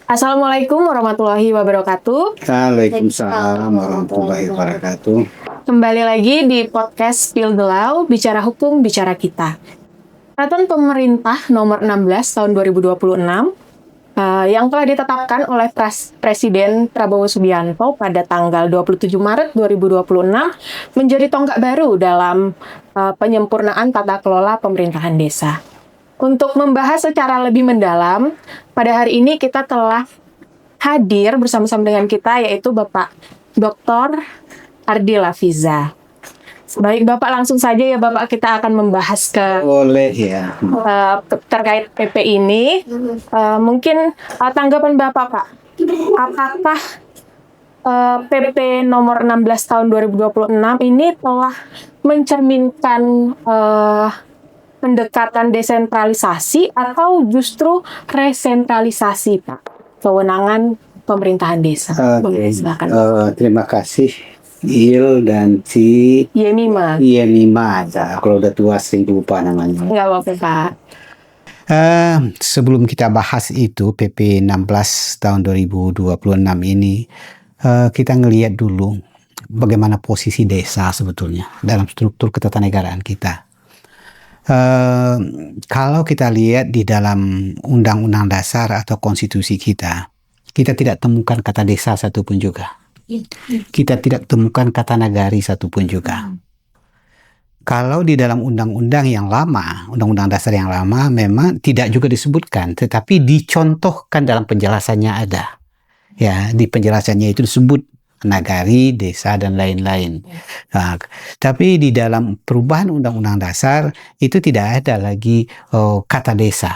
Assalamualaikum warahmatullahi wabarakatuh. Waalaikumsalam warahmatullahi wabarakatuh. Kembali lagi di podcast Spill the Law, Bicara Hukum, Bicara Kita. Peraturan Pemerintah nomor 16 tahun 2026 yang telah ditetapkan oleh Presiden Prabowo Subianto pada tanggal 27 Maret 2026 menjadi tonggak baru dalam penyempurnaan tata kelola pemerintahan desa. Untuk membahas secara lebih mendalam, pada hari ini kita telah hadir bersama-sama dengan kita, yaitu Bapak Dr. Ardi Lafiza. Baik Bapak, langsung saja ya Bapak, kita akan membahas Boleh ya. terkait PP ini. Mungkin tanggapan Bapak, Pak, apakah PP nomor 16 tahun 2026 ini telah mencerminkan pendekatan desentralisasi atau justru resentralisasi, Pak, kewenangan pemerintahan desa? Silakan. Terima kasih Il dan si Yemima. Kalau udah tua sering lupa namanya. Nggak apa-apa, Pak. Sebelum kita bahas itu PP 16 tahun 2026 ini, kita ngelihat dulu bagaimana posisi desa sebetulnya dalam struktur ketatanegaraan kita. Kalau kita lihat di dalam Undang-Undang Dasar atau Konstitusi kita tidak temukan kata desa satupun juga. Kita tidak temukan kata nagari satupun juga. Kalau di dalam undang-undang yang lama, Undang-Undang Dasar yang lama memang tidak juga disebutkan, tetapi dicontohkan dalam penjelasannya ada. Ya, di penjelasannya itu disebut nagari, desa, dan lain-lain. Nah, tapi di dalam perubahan Undang-Undang Dasar itu tidak ada lagi kata desa.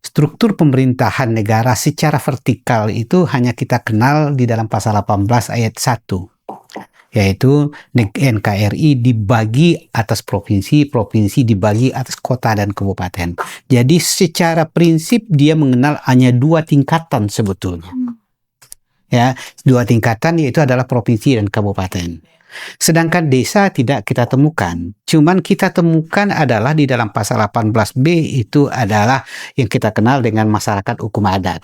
Struktur pemerintahan negara secara vertikal itu hanya kita kenal di dalam pasal 18 ayat 1. Yaitu NKRI dibagi atas provinsi, provinsi dibagi atas kota dan kabupaten. Jadi secara prinsip dia mengenal hanya dua tingkatan sebetulnya. Ya, dua tingkatan yaitu adalah provinsi dan kabupaten. Sedangkan desa tidak kita temukan. Cuman kita temukan adalah di dalam pasal 18B itu adalah yang kita kenal dengan masyarakat hukum adat.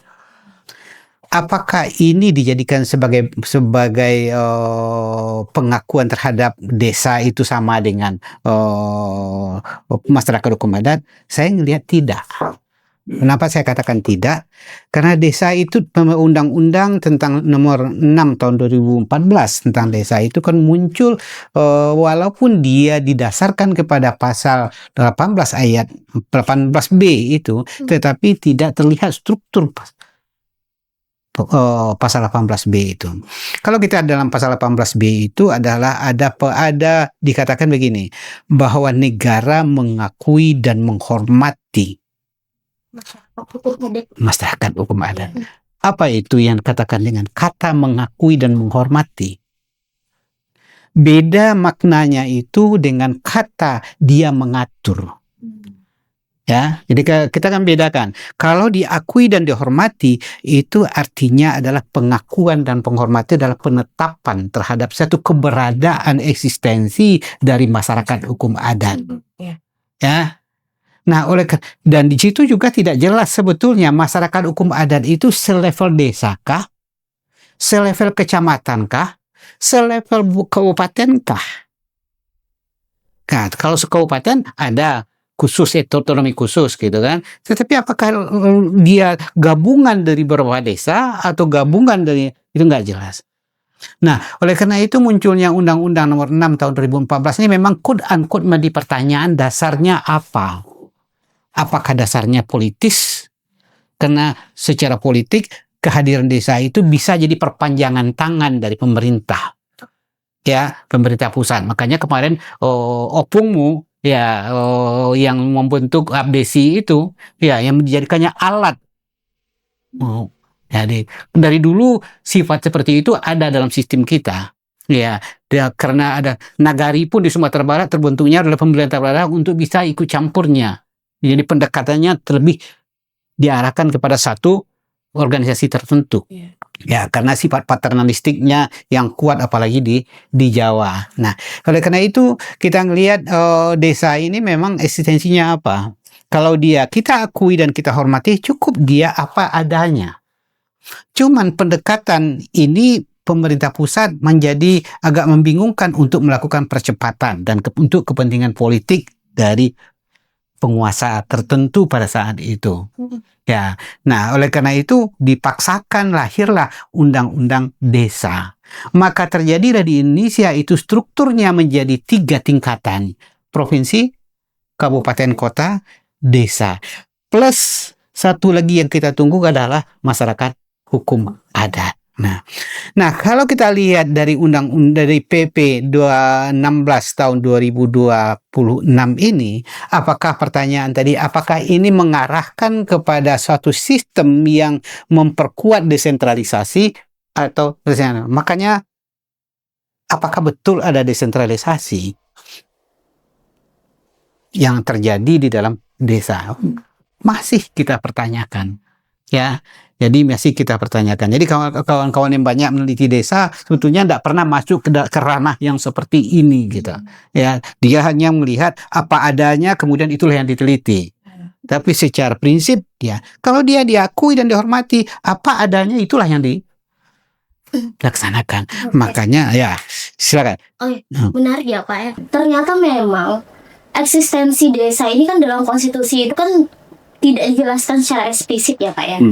Apakah ini dijadikan sebagai pengakuan terhadap desa itu sama dengan masyarakat hukum adat? Saya melihat tidak. Kenapa saya katakan tidak? Karena desa itu undang-undang tentang nomor 6 tahun 2014 tentang desa itu kan muncul walaupun dia didasarkan kepada pasal 18 ayat 18B itu, tetapi tidak terlihat struktur pasal 18B itu. Kalau kita dalam pasal 18B itu adalah ada dikatakan begini, bahwa negara mengakui dan menghormati masyarakat hukum adat. Apa itu yang katakan dengan kata mengakui dan menghormati? Beda maknanya itu dengan kata dia mengatur. Ya, jadi kita kan bedakan. Kalau diakui dan dihormati itu artinya adalah pengakuan dan penghormatan adalah penetapan terhadap satu keberadaan eksistensi dari masyarakat hukum adat. Ya. Nah, dan di situ juga tidak jelas sebetulnya masyarakat hukum adat itu selevel desa kah, selevel kecamatan kah, selevel kabupaten kah. Nah, kalau sekabupaten ada khusus, otonomi khusus gitu kan. Tetapi apakah dia gabungan dari beberapa desa atau gabungan dari itu nggak jelas. Nah, oleh karena itu munculnya Undang-Undang nomor 6 tahun 2014 ini memang quote-unquote menjadi pertanyaan dasarnya apa? Apakah dasarnya politis? Karena secara politik kehadiran desa itu bisa jadi perpanjangan tangan dari pemerintah, ya, pemerintah pusat. Makanya kemarin opungmu ya yang membentuk abdesi itu ya yang menjadikannya alat. Jadi dari dulu sifat seperti itu ada dalam sistem kita. Ya, karena ada nagari pun di Sumatera Barat terbentuknya adalah pemerintah daerah untuk bisa ikut campurnya. Jadi pendekatannya terlebih diarahkan kepada satu organisasi tertentu. Ya, karena sifat paternalistiknya yang kuat apalagi di Jawa. Nah, oleh karena itu kita ngelihat desa ini memang eksistensinya apa? Kalau kita akui dan kita hormati, cukup dia apa adanya. Cuman pendekatan ini pemerintah pusat menjadi agak membingungkan untuk melakukan percepatan dan untuk kepentingan politik dari penguasa tertentu pada saat itu. Ya, nah oleh karena itu dipaksakan lahirlah undang-undang desa. Maka terjadilah di Indonesia itu strukturnya menjadi 3 tingkatan: provinsi, kabupaten kota, desa. Plus satu lagi yang kita tunggu adalah masyarakat hukum adat. Nah, kalau kita lihat dari dari PP 216 tahun 2026 ini, apakah pertanyaan tadi, apakah ini mengarahkan kepada suatu sistem yang memperkuat desentralisasi atau makanya apakah betul ada desentralisasi yang terjadi di dalam desa? Masih kita pertanyakan, ya. Jadi masih kita pertanyakan. Jadi kawan-kawan yang banyak meneliti desa sebetulnya tidak pernah masuk ke ranah yang seperti ini, gitu. Ya, dia hanya melihat apa adanya, kemudian itulah yang diteliti. Tapi secara prinsip, ya, kalau dia diakui dan dihormati, apa adanya itulah yang dilaksanakan. Makanya, ya, silakan. Menarik ya Pak ya. Ternyata memang eksistensi desa ini kan dalam konstitusi itu kan tidak dijelaskan secara eksplisit ya Pak ya.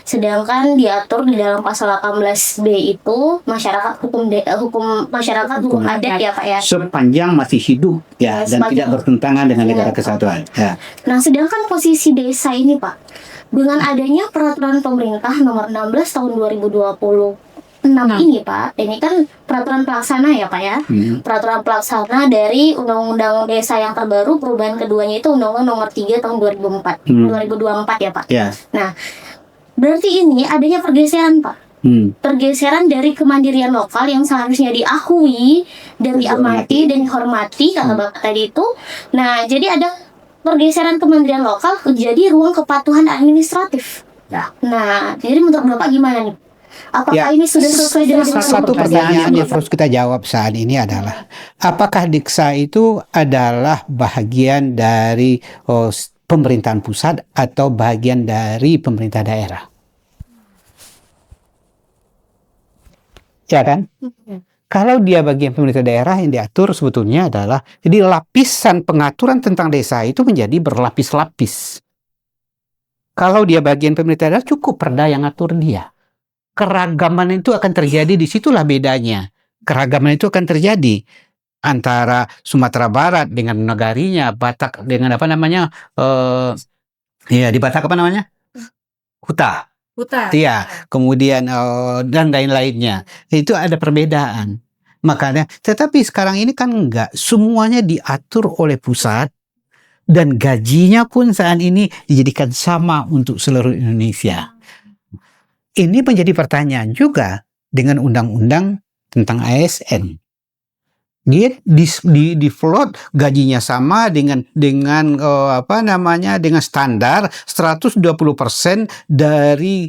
Sedangkan diatur di dalam pasal 18B itu masyarakat hukum adat ya Pak ya. Sepanjang masih hidup ya, dan tidak bertentangan dengan negara kesatuan. Ya. Nah, sedangkan posisi desa ini Pak, dengan adanya peraturan pemerintah nomor 16 tahun 2026 ini Pak, ini kan peraturan pelaksana ya Pak ya. Peraturan pelaksana dari Undang-Undang Desa yang terbaru, perubahan keduanya itu Undang-Undang nomor 3 tahun 2024 ya Pak. Nah, berarti ini adanya pergeseran Pak. Pergeseran dari kemandirian lokal yang seharusnya diakui dan diamati dan dihormati kata Bapak tadi itu. Nah, jadi ada pergeseran kemandirian lokal jadi ruang kepatuhan administratif. Nah, jadi menurut Bapak gimana nih? Apakah ini sudah sesuai dengan satu pertanyaan yang harus kita jawab saat ini adalah, apakah Diksa itu adalah bagian dari pemerintahan pusat atau bagian dari pemerintah daerah? Ya kan? Kalau dia bagian pemerintah daerah, yang diatur sebetulnya adalah, jadi lapisan pengaturan tentang desa itu menjadi berlapis-lapis. Kalau dia bagian pemerintah daerah, cukup perda yang ngatur dia. Keragaman itu akan terjadi, disitulah bedanya. Keragaman itu akan terjadi antara Sumatera Barat dengan negarinya, Batak dengan apa namanya, di Batak apa namanya, Huta. Iya, kemudian dan lain-lainnya. Itu ada perbedaan. Makanya, tetapi sekarang ini kan enggak, semuanya diatur oleh pusat dan gajinya pun saat ini dijadikan sama untuk seluruh Indonesia. Ini menjadi pertanyaan juga dengan undang-undang tentang ASN. Dia di float gajinya sama dengan dengan standar 120% dari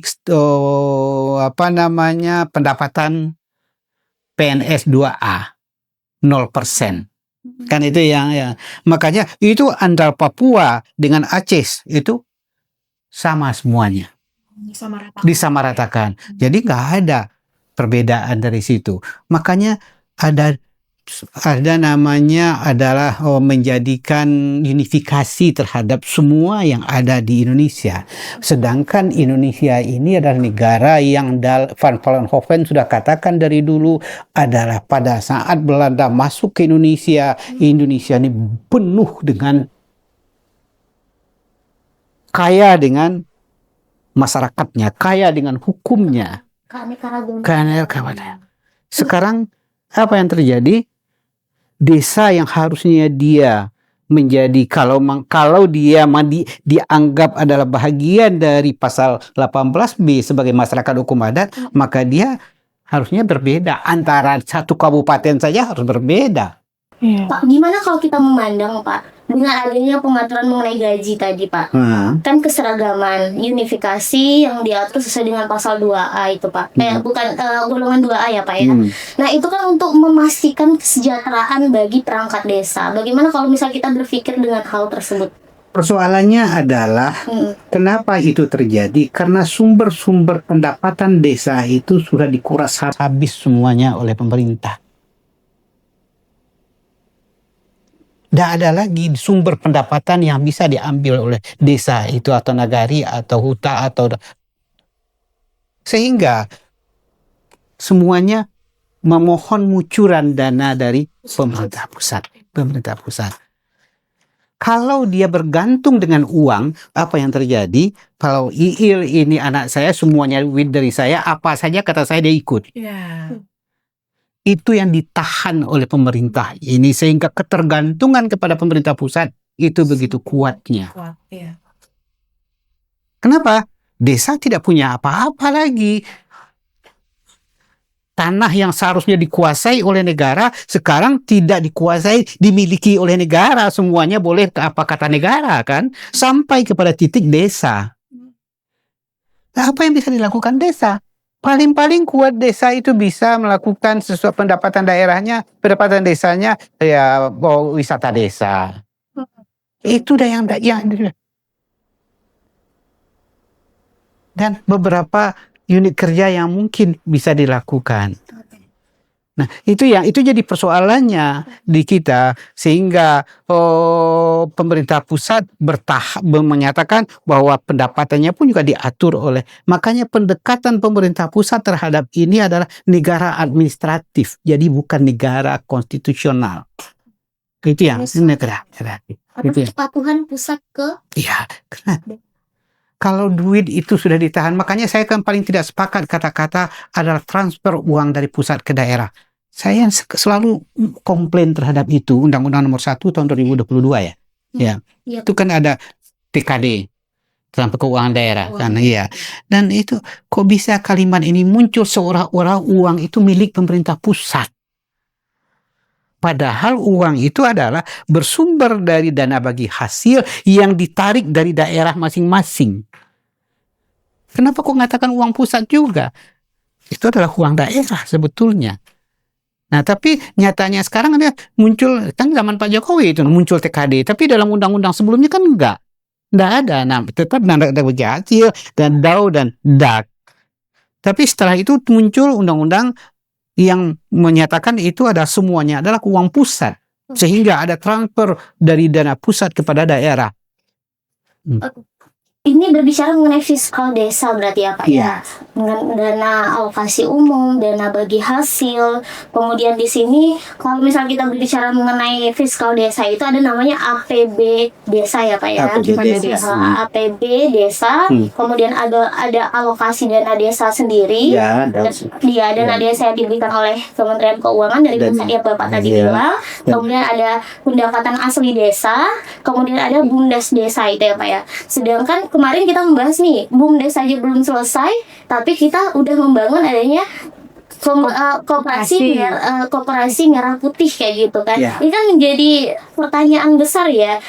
pendapatan PNS 2A, 0%. Kan itu yang makanya itu antara Papua dengan Aceh itu sama semuanya. Disamaratakan. Jadi nggak ada perbedaan dari situ. Makanya ada namanya adalah menjadikan unifikasi terhadap semua yang ada di Indonesia. Sedangkan Indonesia ini adalah negara yang Van Vollenhoven sudah katakan dari dulu adalah pada saat Belanda masuk ke Indonesia, Indonesia ini penuh dengan kaya dengan masyarakatnya, kaya dengan hukumnya. Sekarang apa yang terjadi? Desa yang harusnya dia menjadi kalau dia dianggap adalah bagian dari pasal 18B sebagai masyarakat hukum adat, maka dia harusnya berbeda. Antara satu kabupaten saja harus berbeda. Pak, gimana kalau kita memandang Pak dengan adanya pengaturan mengenai gaji tadi Pak, kan keseragaman, unifikasi yang diatur sesuai dengan pasal 2A itu Pak, bukan golongan 2A ya Pak ya. Nah itu kan untuk memastikan kesejahteraan bagi perangkat desa. Bagaimana kalau misal kita berpikir dengan hal tersebut? Persoalannya adalah kenapa itu terjadi? Karena sumber-sumber pendapatan desa itu sudah dikuras habis semuanya oleh pemerintah. Tidak ada lagi sumber pendapatan yang bisa diambil oleh desa itu atau nagari atau huta atau sehingga semuanya memohon mucuran dana dari pemerintah pusat. Pemerintah pusat. Kalau dia bergantung dengan uang, apa yang terjadi? Kalau Iil ini anak saya, semuanya duit dari saya, apa saja kata saya dia ikut. Itu yang ditahan oleh pemerintah ini, sehingga ketergantungan kepada pemerintah pusat itu begitu kuatnya. Kenapa? Desa tidak punya apa-apa lagi. Tanah yang seharusnya dikuasai oleh negara sekarang tidak dikuasai, dimiliki oleh negara. Semuanya boleh apa kata negara kan, sampai kepada titik desa. Nah, apa yang bisa dilakukan desa? Paling-paling kuat desa itu bisa melakukan sesuatu pendapatan daerahnya, pendapatan desanya ya wisata desa. Itu dah yang dan beberapa unit kerja yang mungkin bisa dilakukan. Nah, itu jadi persoalannya di kita, sehingga pemerintah pusat menyatakan bahwa pendapatannya pun juga diatur oleh, makanya pendekatan pemerintah pusat terhadap ini adalah negara administratif, jadi bukan negara konstitusional. Itu yang negara. Atau kepatuhan pusat ke? Iya, kalau duit itu sudah ditahan, makanya saya kan paling tidak sepakat kata-kata adalah transfer uang dari pusat ke daerah. Saya selalu komplain terhadap itu, Undang-Undang Nomor 1 tahun 2022 ya. Ya. Itu kan ada TKD, transfer keuangan daerah kan, iya. Dan itu kok bisa kalimat ini muncul seolah-olah uang itu milik pemerintah pusat. Padahal uang itu adalah bersumber dari dana bagi hasil yang ditarik dari daerah masing-masing. Kenapa kok mengatakan uang pusat juga? Itu adalah uang daerah sebetulnya. Nah, tapi nyatanya sekarang ada muncul, kan zaman Pak Jokowi itu muncul TKD, tapi dalam undang-undang sebelumnya kan enggak ada. Nah, tetap dana bagi hasil dan DAU dan DAK. Tapi setelah itu muncul undang-undang yang menyatakan itu adalah semuanya adalah uang pusat, sehingga ada transfer dari dana pusat kepada daerah. Ini berbicara mengenai fiskal desa berarti ya Pak ya? Dengan dana alokasi umum, dana bagi hasil. Kemudian di sini kalau misalnya kita berbicara mengenai fiskal desa itu ada namanya APB desa ya Pak ya? APB desa. Kemudian ada alokasi dana desa sendiri. Dana desa yang diberikan oleh Kementerian Keuangan dari pusat ya Bapak tadi bilang. Kemudian ada pendapatan asli desa. Kemudian ada BUMDes desa itu ya Pak ya. Sedangkan kemarin kita membahas nih, BUMDes saja belum selesai, tapi kita udah membangun adanya koperasi merah putih kayak gitu kan. Ini kan menjadi pertanyaan besar ya.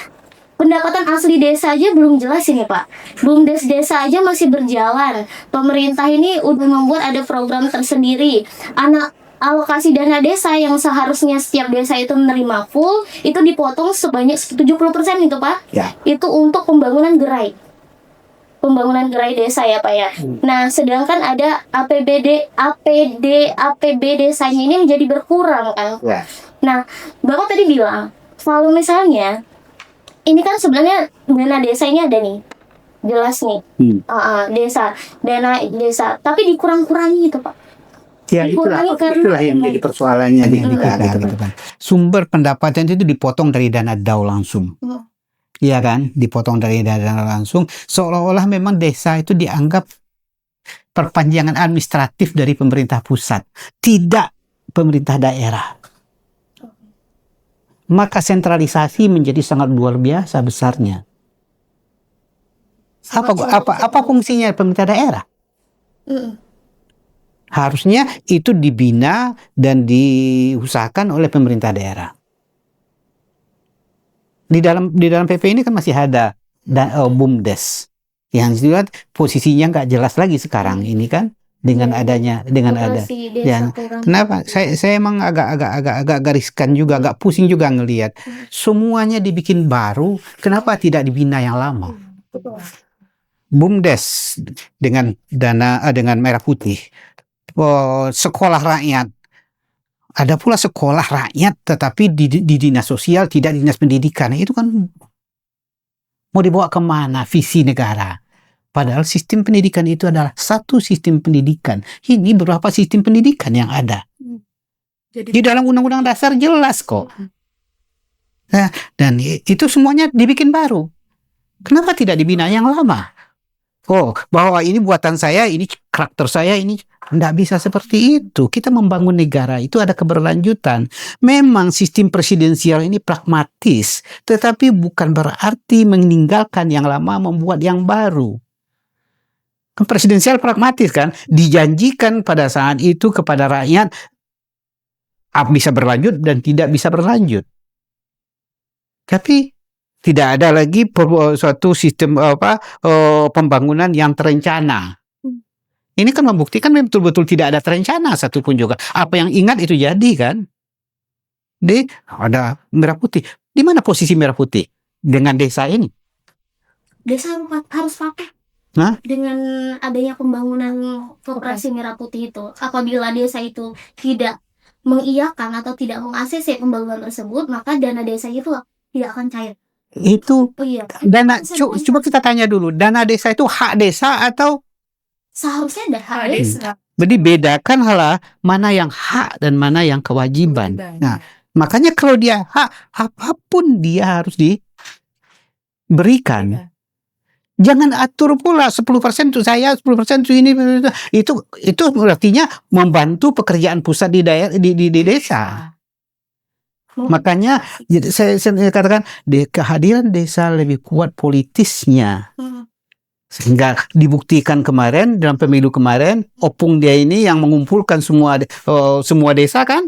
Pendapatan asli desa aja belum jelas ini Pak. BUMDes desa aja masih berjalan. Pemerintah ini udah membuat ada program tersendiri. Alokasi dana desa yang seharusnya setiap desa itu menerima full, itu dipotong sebanyak 70% itu Pak. Itu untuk pembangunan gerai desa ya Pak ya. Nah, sedangkan ada APB desanya ini menjadi berkurang kan. Nah, Bapak tadi bilang kalau misalnya ini kan sebenarnya dana desa ini ada nih, jelas nih, dana desa, tapi dikurang-kurangi gitu Pak. Ya, itulah yang menjadi persoalannya di kita gitu kan. Sumber pendapatan itu dipotong dari dana DAU langsung. Iya kan, dipotong dari dana langsung, seolah-olah memang desa itu dianggap perpanjangan administratif dari pemerintah pusat, tidak pemerintah daerah. Maka sentralisasi menjadi sangat luar biasa besarnya. Apa fungsinya pemerintah daerah? Harusnya itu dibina dan diusahakan oleh pemerintah daerah. Di dalam PP ini kan masih ada BUMDes yang dilihat posisinya nggak jelas lagi sekarang ini kan. dengan ada Operasi ya. desa kurang. Kenapa? Saya emang agak gariskan juga, agak pusing juga ngelihat semuanya dibikin baru. Kenapa tidak dibina yang lama? Betul. BUMDes dengan dengan merah putih, sekolah rakyat. Ada pula sekolah rakyat tetapi di dinas sosial, tidak dinas pendidikan. Itu kan mau dibawa kemana visi negara? Padahal sistem pendidikan itu adalah satu sistem pendidikan. Ini beberapa sistem pendidikan yang ada. Jadi Di dalam Undang-Undang Dasar jelas kok. Nah, dan itu semuanya dibikin baru. Kenapa tidak dibina yang lama? Oh, bahwa ini buatan saya, ini karakter saya, ini tidak bisa seperti itu. Kita membangun negara itu ada keberlanjutan. Memang sistem presidensial ini pragmatis, tetapi bukan berarti meninggalkan yang lama membuat yang baru. Kan presidensial pragmatis kan, dijanjikan pada saat itu kepada rakyat bisa berlanjut dan tidak bisa berlanjut. Tapi tidak ada lagi suatu sistem pembangunan yang terencana. Ini kan membuktikan betul-betul tidak ada terencana satupun juga. Apa yang ingat itu jadi kan. Ada merah putih. Di mana posisi merah putih dengan desa ini? Desa harus pakai. Hah? Dengan adanya pembangunan koperasi merah putih itu, apabila desa itu tidak mengiyakan atau tidak meng-ACC pembangunan tersebut, maka dana desa itu tidak akan cair. Itu Oh iya, dana. Coba kita tanya dulu, dana desa itu hak desa atau seharusnya ada hak desa. Jadi bedakan hala mana yang hak dan mana yang kewajiban. Kewajiban. Nah, makanya kalau dia hak, apapun dia harus diberikan. Jangan atur pula 10% untuk saya, 10% untuk ini. Itu artinya membantu pekerjaan pusat di daerah di desa. Makanya saya katakan kehadiran desa lebih kuat politisnya. Sehingga dibuktikan kemarin dalam pemilu kemarin, opung dia ini yang mengumpulkan semua desa kan,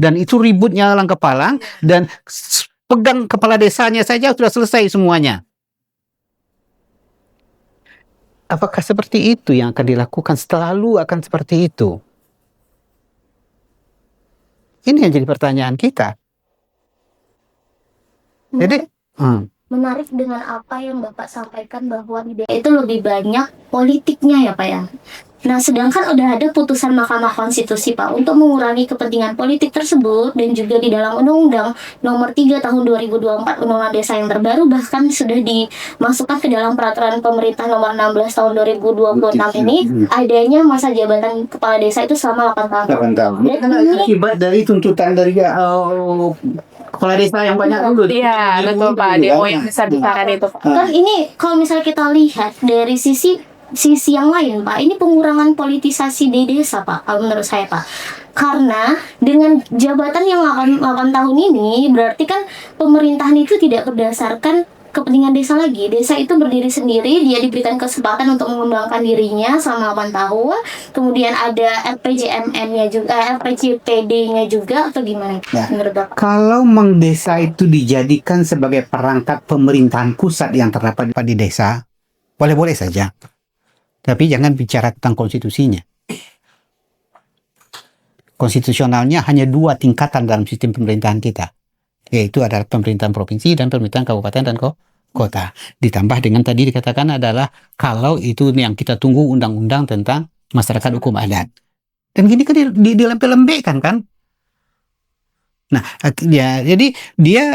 dan itu ributnya alang kepalang, dan pegang kepala desanya saja sudah selesai semuanya. Apakah seperti itu yang akan dilakukan? Selalu akan seperti itu. Ini yang jadi pertanyaan kita. Jadi Menarik dengan apa yang Bapak sampaikan bahwa ide itu lebih banyak politiknya ya Pak ya. Nah, sedangkan udah ada putusan Mahkamah Konstitusi Pak untuk mengurangi kepentingan politik tersebut, dan juga di dalam Undang-Undang Nomor 3 Tahun 2024 Undang-Undang Desa yang terbaru bahkan sudah dimasukkan ke dalam Peraturan Pemerintah Nomor 16 Tahun 2026 ini adanya masa jabatan kepala desa itu selama 8 tahun. 8 tahun. Ini kan akibat dari tuntutan dari kepala desa yang banyak dulu. Iya, betul Pak. Demo yang besar-besaran itu Pak. Kan ini kalau misalnya kita lihat dari sisi yang lain Pak, ini pengurangan politisasi di desa Pak, kalau menurut saya Pak. Karena dengan jabatan yang 8 tahun ini berarti kan pemerintahan itu tidak berdasarkan kepentingan desa lagi. Desa itu berdiri sendiri, dia diberikan kesempatan untuk mengembangkan dirinya selama 8 tahun. Kemudian ada RPJMN-nya juga, RPJPD-nya juga, atau gimana menurut Bapak? Kalau desa itu dijadikan sebagai perangkat pemerintahan pusat yang terdapat di desa, boleh-boleh saja. Tapi jangan bicara tentang konstitusinya. Konstitusionalnya hanya 2 tingkatan dalam sistem pemerintahan kita, yaitu adalah pemerintahan provinsi dan pemerintahan kabupaten dan kota. Ditambah dengan tadi dikatakan adalah kalau itu yang kita tunggu undang-undang tentang masyarakat hukum adat. Dan gini kan dilembek-lembekkan kan. Nah, ya, jadi dia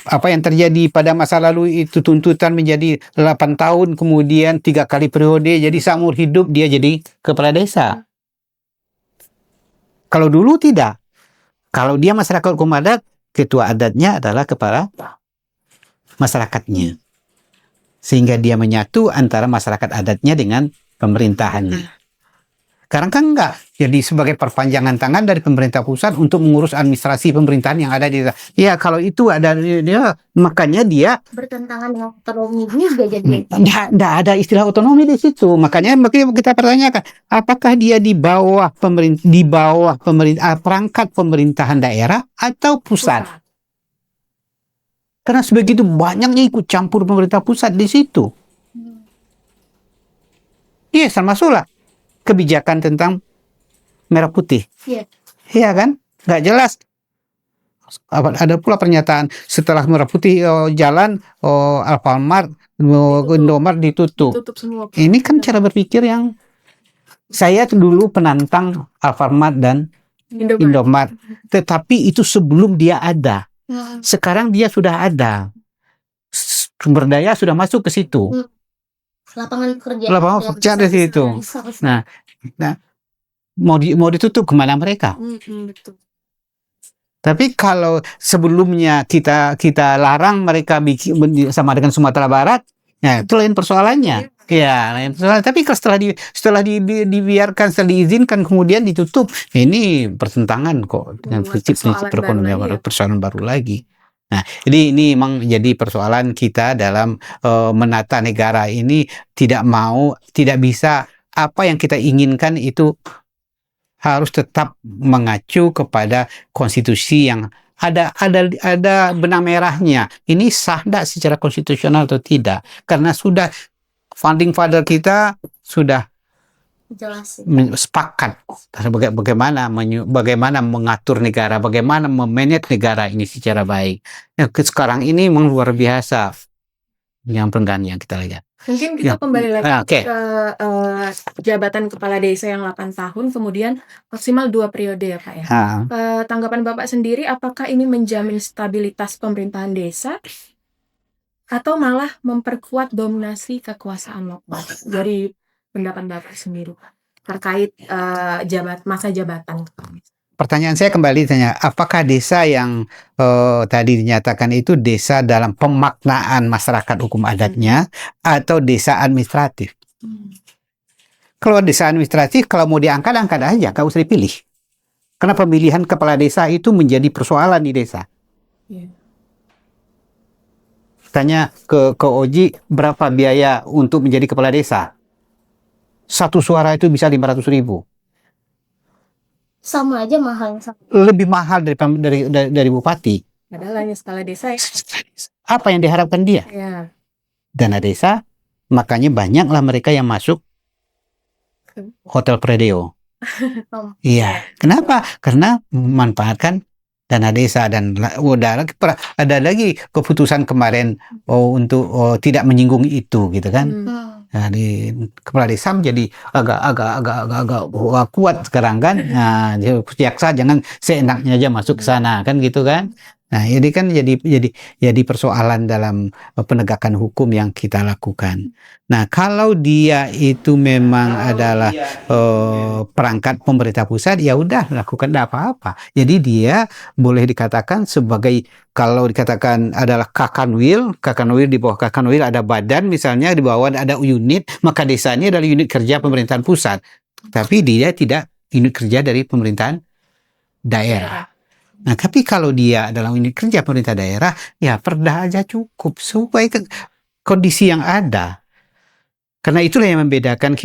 apa yang terjadi pada masa lalu itu tuntutan menjadi 8 tahun, kemudian 3 kali periode, jadi seumur hidup dia jadi kepala desa. Kalau dulu tidak. Kalau dia masyarakat hukum adat, ketua adatnya adalah kepala masyarakatnya. Sehingga dia menyatu antara masyarakat adatnya dengan pemerintahannya. Sekarang kan enggak. Jadi sebagai perpanjangan tangan dari pemerintah pusat untuk mengurus administrasi pemerintahan yang ada di desa. Ya kalau itu ada dia, makanya dia Bertentangan dengan otonomi juga jadi. Nggak ada istilah otonomi di situ. Makanya kita pertanyakan, apakah dia di bawah perangkat pemerintahan daerah atau pusat? Karena sebegitu banyaknya ikut campur pemerintah pusat di situ. Iya, termasuklah kebijakan tentang merah putih. Iya. Iya kan? Nggak jelas. Ada pula pernyataan setelah merah putih jalan Alfamart, Indomaret ditutup. Tutup semua. Ini kan cara berpikir yang saya dulu penantang Alfamart dan Indomaret, tetapi itu sebelum dia ada. Sekarang dia sudah ada. Sumber daya sudah masuk ke situ. Lapangan Kerja di situ. Nah, mau ditutup kemana mereka? Betul. Tapi kalau sebelumnya kita larang mereka bikin sama dengan Sumatera Barat, ya itu lain persoalannya. Ya, lain persoalan. Tapi kalau setelah dibiarkan, setelah diizinkan kemudian ditutup, ini pertentangan kok dengan prinsip-prinsip perekonomian baru, persoalan baru lagi. Nah, ini memang jadi persoalan kita dalam menata negara ini, tidak bisa apa yang kita inginkan itu harus tetap mengacu kepada konstitusi yang ada benang merahnya. Ini sah tidak secara konstitusional atau tidak? Karena sudah founding father kita sudah sepakat bagaimana mengatur negara, bagaimana memanage negara ini secara baik. Nah, sekarang ini memang luar biasa yang penggantian yang kita lihat. Mungkin kita kembali lagi Oke. ke jabatan kepala desa yang 8 tahun, kemudian maksimal 2 periode ya Pak ya. Tanggapan Bapak sendiri, apakah ini menjamin stabilitas pemerintahan desa atau malah memperkuat dominasi kekuasaan lokal? Dari pendapat Bapak sendiri terkait masa jabatan. Pertanyaan saya kembali tanya, apakah desa yang tadi dinyatakan itu desa dalam pemaknaan masyarakat hukum adatnya atau desa administratif? Kalau desa administratif, kalau mau diangkat, angkat aja, nggak usah dipilih. Karena pemilihan kepala desa itu menjadi persoalan di desa. Tanya ke Oji, berapa biaya untuk menjadi kepala desa? 1 suara itu bisa 500.000. Sama aja mahal. Lebih mahal dari bupati. Padahal hanya skala desa ya. Apa yang diharapkan dia? Ya. Dana desa, makanya banyaklah mereka yang masuk Hotel Predeo. Iya, kenapa? Karena memanfaatkan dana desa. Dan ada lagi keputusan kemarin untuk tidak menyinggung itu, gitu kan? Nah, di kepala desa menjadi agak kuat sekarang kan. Nah, jaksa jangan seenaknya aja masuk ke sana kan, gitu kan. Nah, ini kan jadi persoalan dalam penegakan hukum yang kita lakukan. Nah, kalau dia itu memang adalah perangkat pemerintah pusat, ya udah lakukan, tidak apa-apa. Jadi dia boleh dikatakan sebagai, kalau dikatakan adalah Kakanwil di bawah Kakanwil ada badan misalnya, di bawah ada unit, maka desa ini adalah unit kerja pemerintahan pusat. Tapi dia tidak unit kerja dari pemerintahan daerah. Nah, tapi kalau dia adalah unit kerja pemerintah daerah, ya perda aja cukup sesuai kondisi yang ada. Karena itulah yang membedakan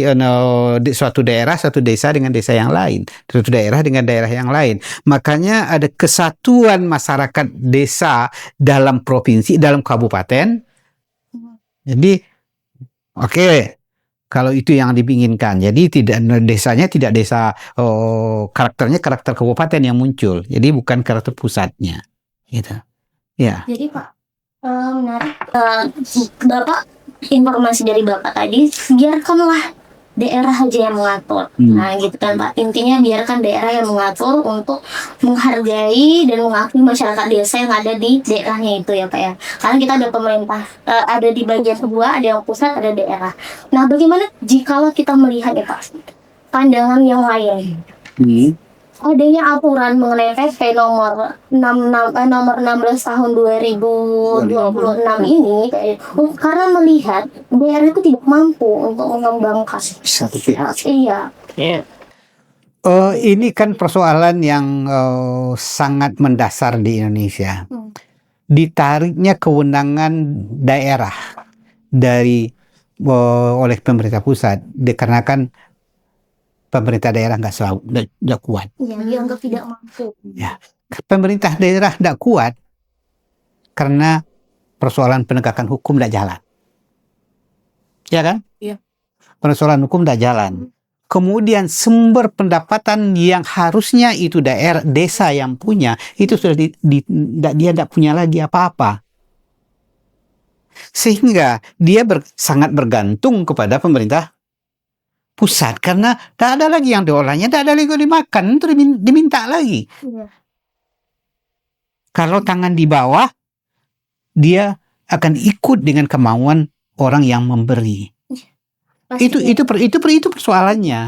suatu daerah, satu desa dengan desa yang lain, suatu daerah dengan daerah yang lain. Makanya ada kesatuan masyarakat desa dalam provinsi, dalam kabupaten. Jadi, oke. Kalau itu yang diinginkan, jadi desanya tidak desa, karakternya karakter kabupaten yang muncul, jadi bukan karakter pusatnya, gitu. Ya. Jadi Pak, menarik, Bapak, informasi dari Bapak tadi, biarkanlah daerah aja yang mengatur. Nah, gitu kan Pak. Intinya biarkan daerah yang mengatur untuk menghargai dan mengakui masyarakat desa yang ada di daerahnya itu ya Pak ya. Karena kita ada pemerintah, ada di bagian sebuah, ada yang pusat, ada daerah. Nah, bagaimana jikalau kita melihat ya Pak, pandangan yang lain? Adanya aturan mengenai PP nomor 16 tahun 2026 ini, karena melihat daerah itu tidak mampu untuk mengembangkan Satu pihak. Iya. Ini kan persoalan yang sangat mendasar di Indonesia. Ditariknya kewenangan daerah oleh pemerintah pusat dikarenakan pemerintah daerah nggak kuat. Iya, dianggap tidak mampu. Ya, pemerintah daerah tidak kuat karena persoalan penegakan hukum tidak jalan. Ya kan? Iya. persoalan hukum tidak jalan. Kemudian sumber pendapatan yang harusnya itu daerah desa yang punya itu sudah dia tidak punya lagi apa-apa, sehingga dia sangat bergantung kepada pemerintah pusat karena tidak ada lagi yang diolahnya, tidak ada lagi yang dimakan, itu diminta lagi. Kalau tangan di bawah, dia akan ikut dengan kemauan orang yang memberi. Itu persoalannya.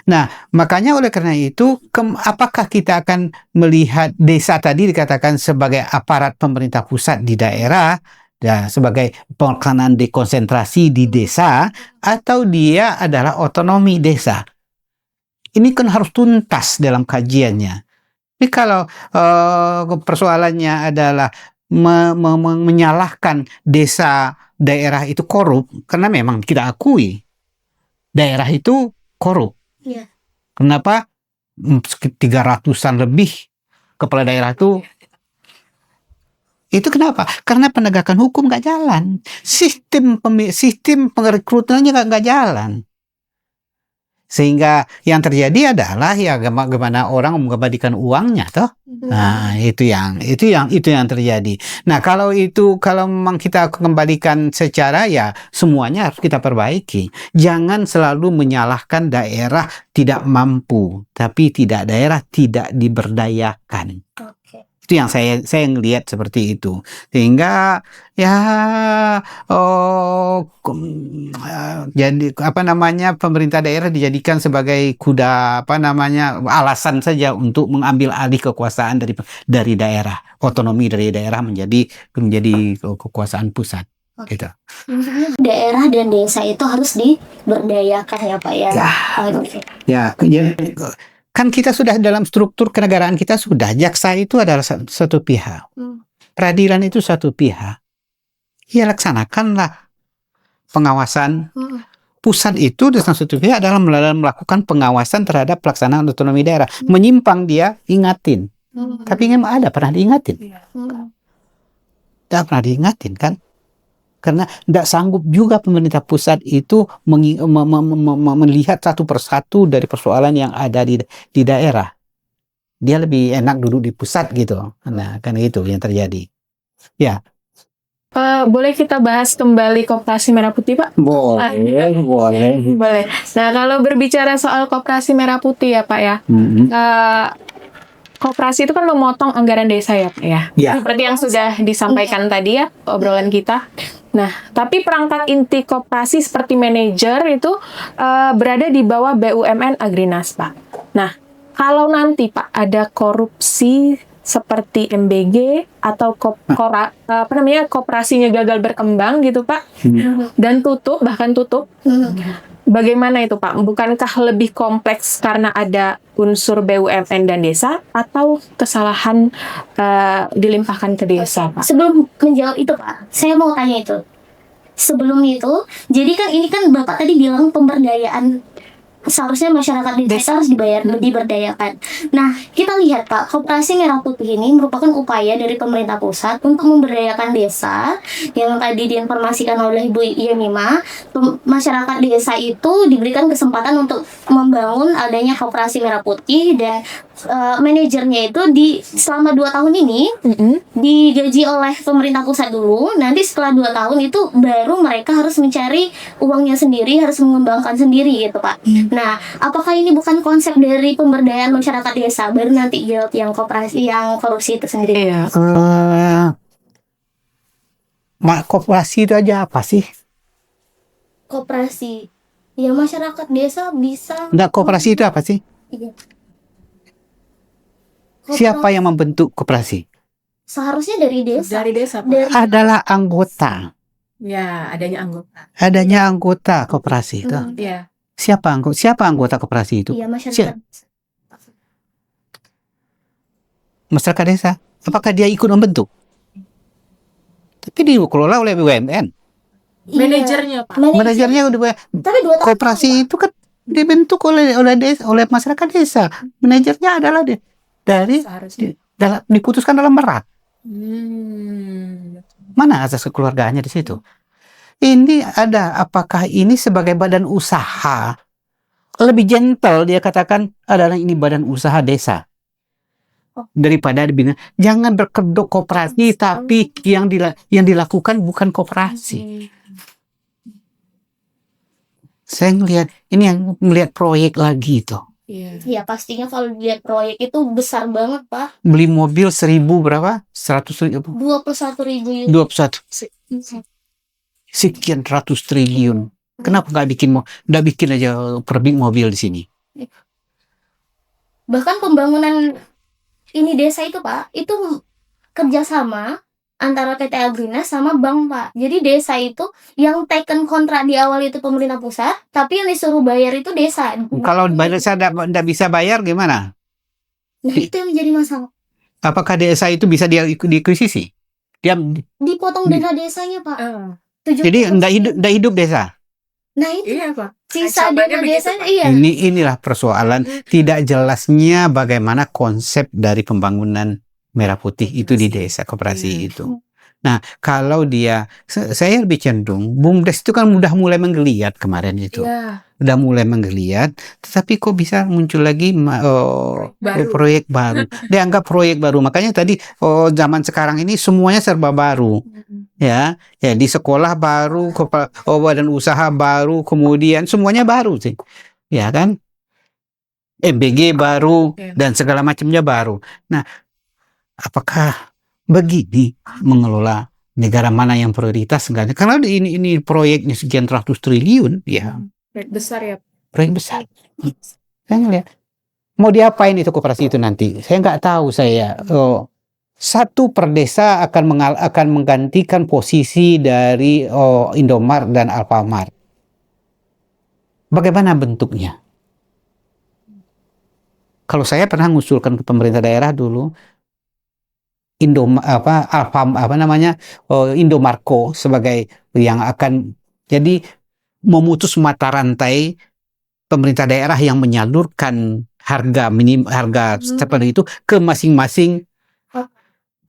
Nah, makanya oleh karena itu, apakah kita akan melihat desa tadi dikatakan sebagai aparat pemerintah pusat di daerah, ya, sebagai pelaksanaan dekonsentrasi di desa, atau dia adalah otonomi desa? Ini kan harus tuntas dalam kajiannya. Tapi kalau persoalannya adalah menyalahkan desa daerah itu korup, karena memang kita akui daerah itu korup. Iya. Kenapa 300-an lebih kepala daerah itu? Itu kenapa? Karena penegakan hukum nggak jalan, sistem perekrutannya nggak jalan. Sehingga yang terjadi adalah ya bagaimana orang mengembalikan uangnya, toh. Nah, itu yang terjadi. Nah, kalau memang kita kembalikan secara, ya semuanya harus kita perbaiki. Jangan selalu menyalahkan daerah tidak mampu, tapi daerah tidak diberdayakan. Itu yang saya ngelihat seperti itu. Sehingga ya jadi pemerintah daerah dijadikan sebagai kuda alasan saja untuk mengambil alih kekuasaan dari daerah, otonomi dari daerah menjadi kekuasaan pusat. Gitu. Daerah dan desa itu harus diberdayakan ya Pak ya. Ya, kan kita sudah dalam struktur kenegaraan kita sudah, jaksa itu adalah satu pihak, peradilan itu satu pihak. Ya, laksanakanlah pengawasan. Pusat itu dengan satu pihak adalah melakukan pengawasan terhadap pelaksanaan otonomi daerah. Menyimpang dia ingatin, tapi nggak ada pernah diingatin. Tidak pernah diingatin kan? Karena tidak sanggup juga pemerintah pusat itu melihat satu persatu dari persoalan yang ada di daerah. Dia lebih enak duduk di pusat gitu. Nah, kan itu yang terjadi. Ya. Boleh kita bahas kembali Koperasi Merah Putih, Pak? Boleh. Nah, kalau berbicara soal Koperasi Merah Putih ya, Pak ya. Koperasi itu kan memotong anggaran desa ya, Pak ya. Seperti yang sudah disampaikan tadi ya, obrolan kita. Nah, tapi perangkat inti koperasi seperti manajer itu berada di bawah BUMN Agrinas, Pak. Nah, kalau nanti Pak ada korupsi seperti MBG atau koperasinya gagal berkembang gitu, Pak, dan bahkan tutup, bagaimana itu Pak? Bukankah lebih kompleks karena ada unsur BUMN dan desa, atau kesalahan dilimpahkan ke desa, Pak? Sebelum menjawab itu Pak, saya mau tanya itu. Sebelum itu, jadi kan ini kan Bapak tadi bilang pemberdayaan, seharusnya masyarakat desa harus diberdayakan. Nah, kita lihat Pak, Koperasi Merah Putih ini merupakan upaya dari pemerintah pusat untuk memberdayakan desa. Yang tadi diinformasikan oleh Ibu Yemima, masyarakat desa itu diberikan kesempatan untuk membangun adanya Koperasi Merah Putih, dan manajernya itu selama 2 tahun ini digaji oleh pemerintah pusat dulu. Nanti setelah 2 tahun itu baru mereka harus mencari uangnya sendiri, harus mengembangkan sendiri gitu Pak. Nah, apakah ini bukan konsep dari pemberdayaan masyarakat desa? Baru nanti jawab yang koperasi, yang korupsi itu sendiri. Iya. Koperasi itu aja apa sih? Koperasi, ya masyarakat desa bisa. Enggak, koperasi itu apa sih? Iya. Siapa yang membentuk koperasi? Seharusnya dari desa. Dari desa, Pak. Adalah anggota. Ya, adanya anggota. Adanya anggota koperasi itu. Iya. Siapa anggota koperasi itu? Iya, masyarakat. Masyarakat desa. Apakah dia ikut membentuk? Tapi dikelola oleh BUMN. Manajernya, Pak. Manajernya udah. Tapi 2 tahun. Koperasi itu kan dibentuk oleh masyarakat desa. Manajernya adalah diputuskan dalam merat. Mana asas kekeluargaannya di situ? ini ada, apakah ini sebagai badan usaha? Lebih gentle dia katakan adalah ini badan usaha desa. Daripada dibilang jangan berkedok koperasi, tapi yang dilakukan bukan koperasi. Saya ngelihat ini yang melihat proyek lagi tuh. Ya pastinya kalau dilihat proyek itu besar banget Pak. Beli mobil 1.000 berapa? 100.000. 21.000 21 sekian ratus triliun. Kenapa nggak bikin aja perbik mobil di sini? Bahkan pembangunan ini desa itu Pak, itu kerjasama antara PT Agrina sama bank Pak. Jadi desa itu yang taken kontrak di awal itu pemerintah pusat, tapi yang disuruh bayar itu desa. Kalau desa nggak bisa bayar gimana? Nah, itu yang menjadi masalah. Apakah desa itu bisa diakuisisi? Dia Dipotong dana desanya Pak. 70%. jadi nggak hidup desa. Nah itu Iya, Pak. sisa Ancamannya dana begitu, desanya Pak. iya. Inilah persoalan tidak jelasnya bagaimana konsep dari pembangunan Merah Putih itu di desa koperasi itu. Nah, kalau saya lebih cenderung BUMDes itu kan udah mulai menggeliat kemarin itu. Udah mulai menggeliat, tetapi kok bisa muncul lagi proyek baru. Dianggap proyek baru. Makanya tadi zaman sekarang ini semuanya serba baru. Ya, di sekolah baru, badan usaha baru, kemudian semuanya baru sih. Ya kan? MBG baru dan segala macamnya baru. Nah, apakah begini mengelola negara mana yang prioritas enggak? Karena ini proyeknya sekian ratus triliun, ya. Proyek besar ya. Proyek besar. Saya ngeliat mau diapain itu koperasi itu nanti? Saya nggak tahu saya. Satu per desa akan menggantikan posisi dari Indomart dan Alfamart. Bagaimana bentuknya? Kalau saya pernah mengusulkan ke pemerintah daerah dulu, Indomarko sebagai yang akan jadi memutus mata rantai pemerintah daerah yang menyalurkan harga seperti itu ke masing-masing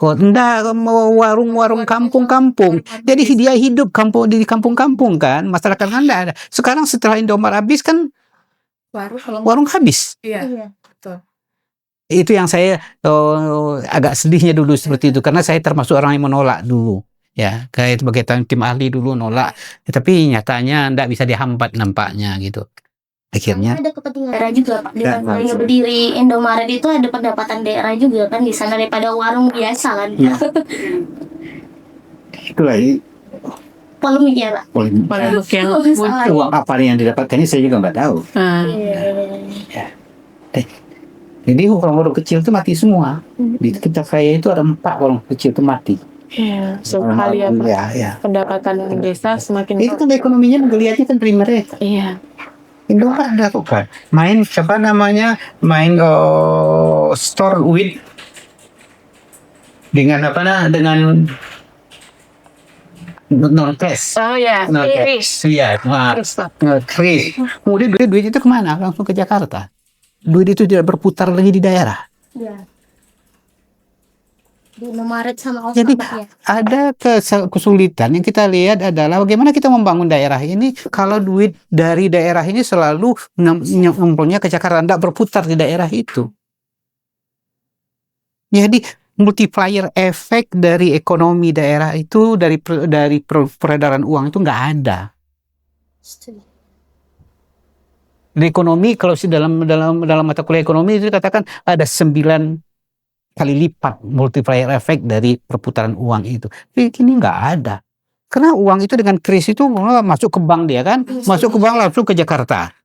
warung-warung kampung-kampung. Jadi dia hidup di kampung-kampung kan, masyarakat kan enggak ada. Sekarang setelah Indomaret habis kan warung habis. Iya. Betul. Itu yang saya agak sedihnya dulu seperti itu, karena saya termasuk orang yang menolak dulu, ya, kayak sebagai tim ahli dulu nolak, tapi nyatanya nggak bisa dihambat nampaknya gitu. Akhirnya ada kepentingan daerah juga Pak. Dengan berdiri Indomaret itu ada pendapatan daerah juga kan di sana daripada warung biasa kan. Ya. Itu lagi Polemik ya Pak. Polemik yang uang apa yang didapatkan ini saya juga nggak tahu. Ya. Jadi warung-warung kecil itu mati semua. Di tempat saya itu ada 4 warung kecil itu mati. sekali ya Pak. Ya. Pendapatan desa semakin Itu kan ekonominya menggeliatnya kan dari mereka. Iya. Indomaret dilakukan. Main store with dengan dengan non cash. Oh ya. Iya, kris. Kemudian duit itu kemana? Langsung ke Jakarta. Duit itu tidak berputar lagi di daerah. Iya. Di Indomaret sama Jadi Alfamart ya. ada kesulitan yang kita lihat adalah bagaimana kita membangun daerah ini kalau duit dari daerah ini selalu ngumpulnya ke Jakarta, tidak berputar di daerah itu. Jadi multiplier efek dari ekonomi daerah itu dari peredaran uang itu nggak ada. Di ekonomi, kalau dalam mata kuliah ekonomi itu dikatakan ada 9 kali lipat multiplier efek dari perputaran uang itu. Tapi ini nggak ada. Karena uang itu dengan kris itu masuk ke bank dia kan, masuk ke bank langsung ke Jakarta.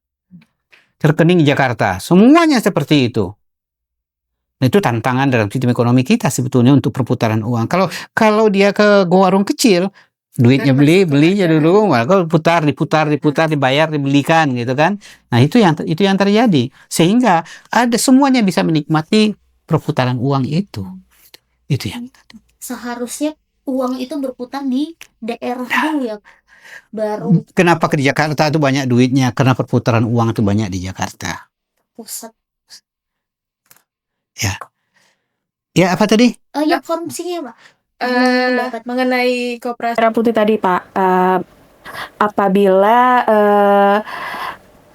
Rekening Jakarta. Semuanya seperti itu. Nah, itu tantangan dalam sistem ekonomi kita sebetulnya untuk perputaran uang. Kalau dia ke warung kecil, duitnya belinya dulu, maka diputar, dibayar, dibelikan gitu kan. Nah, itu yang terjadi. Sehingga ada semuanya bisa menikmati perputaran uang itu. Itu yang Seharusnya uang itu berputar di daerah dulu ya. Baru kenapa di Jakarta itu banyak duitnya? Karena perputaran uang itu banyak di Jakarta. pusat. Ya apa tadi? Ya korupsinya Pak. Mengenai koperasi Merah Putih tadi Pak, apabila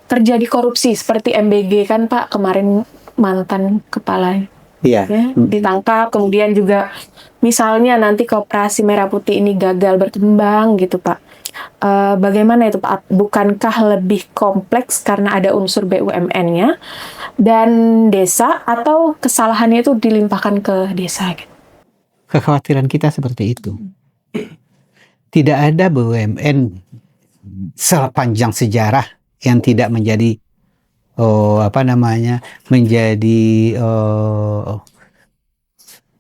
terjadi korupsi seperti MBG kan Pak, kemarin mantan kepala Iya. ya ditangkap, kemudian juga misalnya nanti Koperasi Merah Putih ini gagal berkembang gitu Pak. Bagaimana itu Pak? Bukankah lebih kompleks karena ada unsur BUMN-nya dan desa, atau kesalahannya itu dilimpahkan ke desa gitu? Kekhawatiran kita seperti itu. Tidak ada BUMN sepanjang sejarah yang tidak menjadi menjadi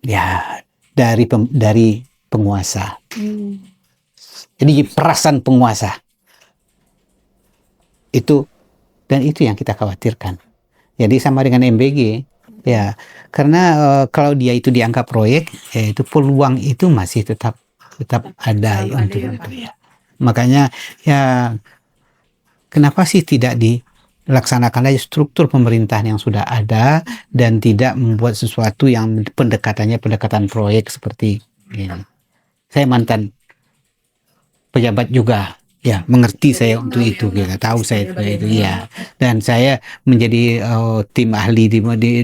ya dari penguasa. Jadi perasan penguasa itu, dan itu yang kita khawatirkan. Jadi sama dengan MBG ya, karena kalau dia itu dianggap proyek, ya itu peluang itu masih tetap ada untuk itu ya. Makanya ya kenapa sih tidak dilaksanakan aja struktur pemerintahan yang sudah ada dan tidak membuat sesuatu yang pendekatan proyek seperti ini. Saya mantan pejabat juga, ya mengerti saya untuk itu, gitu. Tahu saya itu ya, dan saya menjadi tim ahli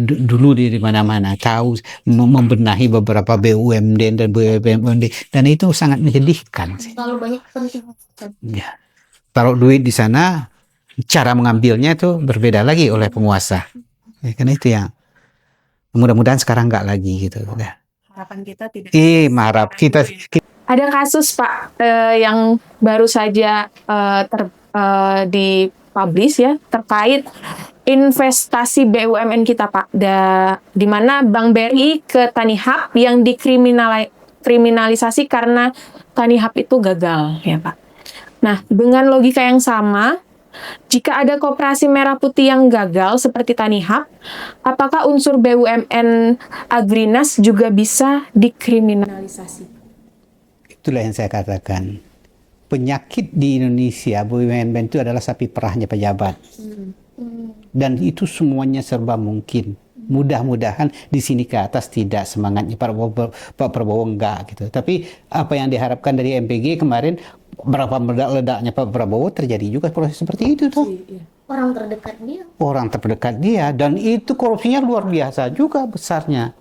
dulu di mana-mana, tahu membenahi beberapa BUMD dan BUMD, dan itu sangat menyedihkan. Terlalu banyak kepentingan. Ya, taruh duit di sana, cara mengambilnya itu berbeda lagi oleh penguasa. Ya, kan itu yang mudah-mudahan sekarang nggak lagi gitu. Harapan kita tidak. Harap kita. Ada kasus Pak yang baru saja dipublish ya, terkait investasi BUMN kita Pak, di mana Bank BRI ke Tanihub yang dikriminalisasi karena Tanihub itu gagal ya Pak. Nah, dengan logika yang sama, jika ada Koperasi Merah Putih yang gagal seperti Tanihub, apakah unsur BUMN Agrinas juga bisa dikriminalisasi? Itulah yang saya katakan. Penyakit di Indonesia, BUMN itu adalah sapi perahnya pejabat. Dan itu semuanya serba mungkin. Mudah-mudahan di sini ke atas tidak semangatnya Pak Prabowo enggak gitu. Tapi apa yang diharapkan dari MPG kemarin, berapa meledak-ledaknya Pak Prabowo, terjadi juga proses seperti itu tuh. Orang terdekat dia. Orang terdekat dia, dan itu korupsinya luar biasa juga besarnya.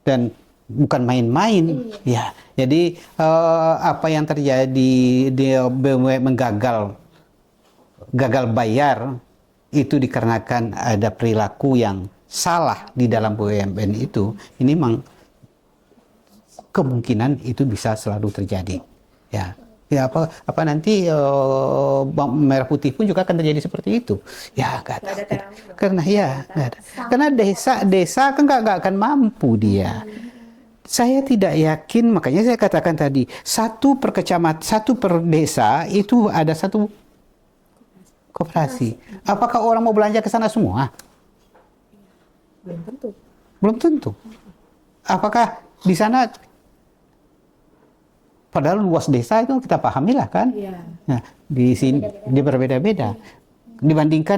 Dan bukan main-main ya. Jadi apa yang terjadi di BUMN gagal bayar itu dikarenakan ada perilaku yang salah di dalam BUMN itu. Ini memang kemungkinan itu bisa selalu terjadi ya. Ya apa nanti Bank Merah Putih pun juga akan terjadi seperti itu ya, karena ya nggak ada. Karena desa kan nggak akan mampu dia. Saya tidak yakin, makanya saya katakan tadi, satu per kecamatan, satu per desa itu ada satu koperasi. Apakah orang mau belanja ke sana semua? Belum tentu. Belum tentu. Apakah di sana, padahal luas desa itu kita pahamilah kan? Iya. Nah, di sini dia berbeda-beda. Dibandingkan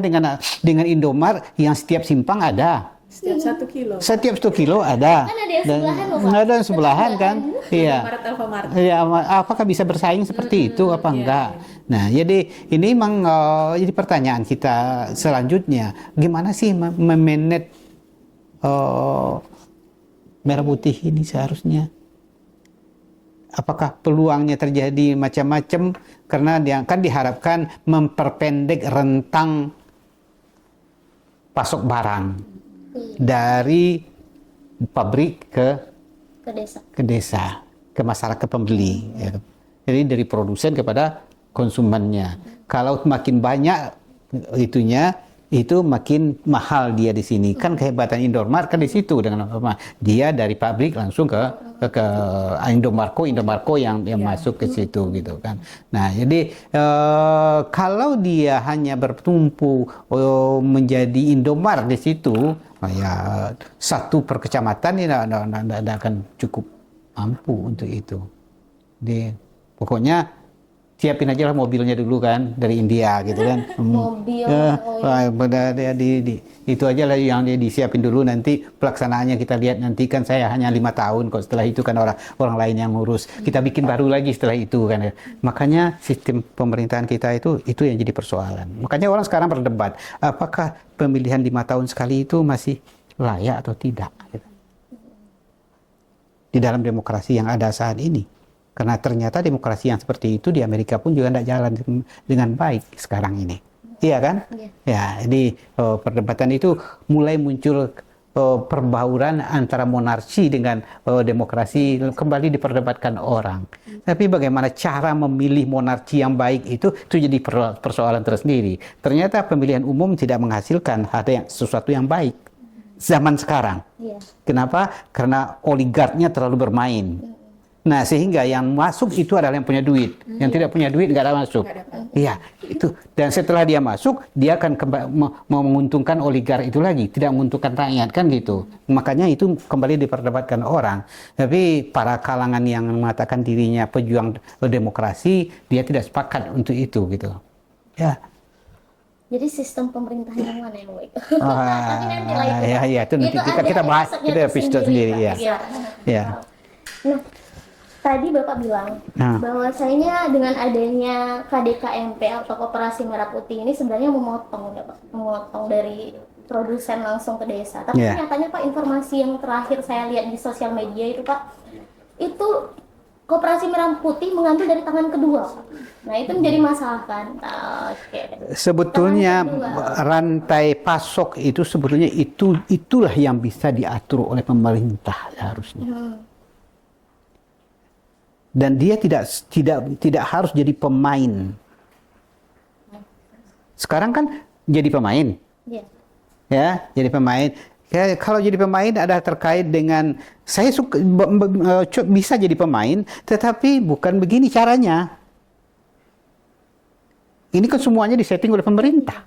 dengan Indomaret yang setiap simpang ada. Setiap 1 kilo. Setiap 1 kilo ada. Kan ada yang sebelahan loh, Pak. Ada yang sebelahan kan? Iya. Alfamart. Ya, apakah bisa bersaing seperti itu apa enggak? Nah, jadi ini memang jadi pertanyaan kita selanjutnya, gimana sih memanage Merah Putih ini seharusnya? Apakah peluangnya terjadi macam-macam, karena dia kan diharapkan memperpendek rentang pasok barang dari pabrik ke desa, ke masyarakat pembeli ya. Jadi dari produsen kepada konsumennya. Kalau makin banyak itunya, itu makin mahal dia di sini. Kan kehebatan Indomaret kan di situ, dengan apa? Dia dari pabrik langsung ke Indomarko yang masuk ke situ gitu kan. Nah, jadi kalau dia hanya bertumpu menjadi Indomaret di situ, ya satu per kecamatan ini tidak akan cukup mampu untuk itu. Jadi pokoknya siapin aja lah mobilnya dulu kan dari India gitu kan. Mobil. Itu aja lah yang dia disiapin dulu, nanti pelaksanaannya kita lihat nanti. Kan saya hanya 5 tahun kok, setelah itu kan orang lain yang ngurus. Kita bikin baru lagi setelah itu kan. Makanya sistem pemerintahan kita itu yang jadi persoalan. Makanya orang sekarang berdebat, apakah pemilihan 5 tahun sekali itu masih layak atau tidak gitu, di dalam demokrasi yang ada saat ini. Karena ternyata demokrasi yang seperti itu di Amerika pun juga tidak jalan dengan baik sekarang ini. Iya kan? Iya. Ya, jadi perdebatan itu mulai muncul, perbauran antara monarki dengan demokrasi kembali diperdebatkan orang. Tapi bagaimana cara memilih monarki yang baik itu jadi persoalan tersendiri. Ternyata pemilihan umum tidak menghasilkan sesuatu yang baik zaman sekarang. Iya. Kenapa? Karena oligarknya terlalu bermain. Nah, sehingga yang masuk itu adalah yang punya duit. Yang tidak punya duit nggak ada masuk. Iya, itu. Dan setelah dia masuk, dia akan menguntungkan oligark itu lagi, tidak menguntungkan rakyat, kan gitu. Makanya itu kembali diperdebatkan orang. Tapi para kalangan yang mengatakan dirinya pejuang demokrasi, dia tidak sepakat untuk itu gitu. Ya. Jadi sistem pemerintahan yang mana yang baik? Ya, itu nanti kita bahas, kita episode sendiri ya. Ya. Nah, tadi Bapak bilang bahwasanya dengan adanya KDKMP atau Koperasi Merah Putih ini sebenarnya memotong ya Pak, memotong dari produsen langsung ke desa. Tapi nyatanya Pak, informasi yang terakhir saya lihat di sosial media itu Pak, itu Koperasi Merah Putih mengambil dari tangan kedua, Pak. Nah, itu menjadi masalah kan? Oke. Sebetulnya rantai pasok itu sebetulnya itulah yang bisa diatur oleh pemerintah harusnya. Dan dia tidak harus jadi pemain. Sekarang kan jadi pemain. Ya, jadi pemain. Ya, kalau jadi pemain ada terkait dengan saya bisa jadi pemain, tetapi bukan begini caranya. Ini kan semuanya disetting oleh pemerintah.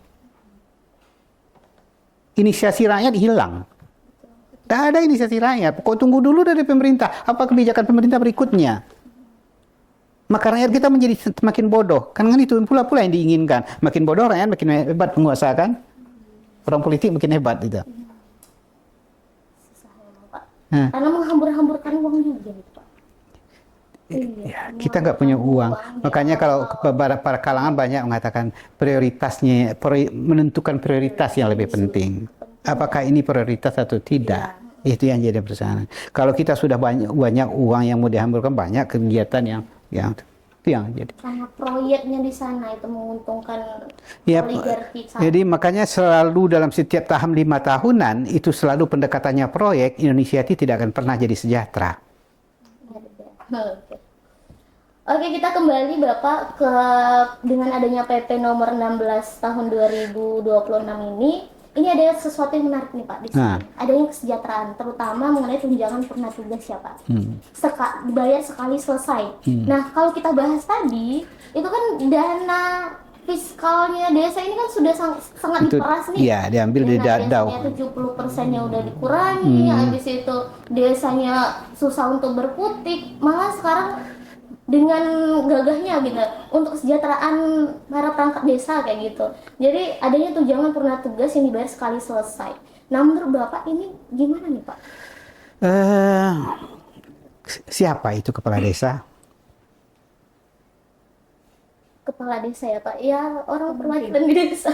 Inisiasi rakyat hilang. Tidak ada inisiasi rakyat. Kau tunggu dulu dari pemerintah. Apa kebijakan pemerintah berikutnya? Maka rakyat kita menjadi semakin bodoh. Kan itu pula yang diinginkan. Makin bodoh rakyat makin hebat penguasa kan. Orang politik makin hebat itu. Karena menghambur-hamburkan uang juga gitu Pak. Ya, kita nggak punya uang. Makanya kalau para kalangan banyak mengatakan menentukan prioritas yang lebih penting. Apakah ini prioritas atau tidak? Itu yang jadi persoalan. Kalau kita sudah banyak uang yang mau dihamburkan, banyak kegiatan yang itu yang jadi. Sama proyeknya di sana itu menguntungkan Ya, oligarki. jadi makanya selalu dalam setiap tahun 5 tahunan itu selalu pendekatannya proyek. Indonesia itu tidak akan pernah jadi sejahtera. Oke, kita kembali Bapak dengan adanya PP nomor 16 tahun 2026 ini. Ini ada sesuatu yang menarik nih Pak di sini. Adanya kesejahteraan, terutama mengenai tunjangan purna tugas ya Pak. Dibayar sekali selesai. Nah, kalau kita bahas tadi, itu kan dana fiskalnya desa ini kan sudah sangat diperas nih. Iya, diambil dari dadau. 70%-nya udah dikurangi, habis itu desanya susah untuk berkutik. Malah sekarang dengan gagahnya gitu untuk kesejahteraan para perangkat desa kayak gitu. Jadi adanya tunjangan purna tugas yang dibayar sekali selesai. Nah, menurut Bapak ini gimana nih Pak? Siapa itu kepala desa? Kepala desa ya Pak? Ya, orang perwakilan di desa.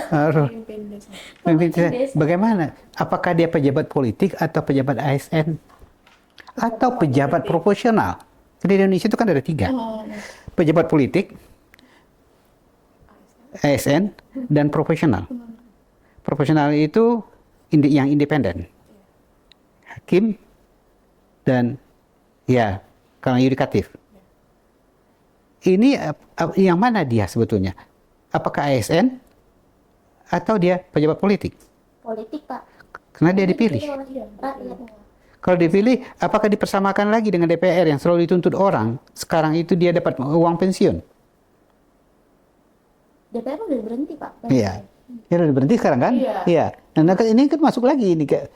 Pemimpin desa. Bagaimana? Apakah dia pejabat politik atau pejabat ASN? Atau pejabat proporsional? Di Indonesia itu kan ada 3. Pejabat politik, ASN, dan profesional. Profesional itu yang independen. Hakim dan ya, kalau yudikatif. Ini yang mana dia sebetulnya? Apakah ASN atau dia pejabat politik? Politik Pak. Karena dia dipilih. Kalau dipilih, apakah dipersamakan lagi dengan DPR yang selalu dituntut orang? Sekarang itu dia dapat uang pensiun. DPR udah berhenti Pak. Iya. Ya udah berhenti sekarang kan? Iya. Nah, ini kan masuk lagi ini ke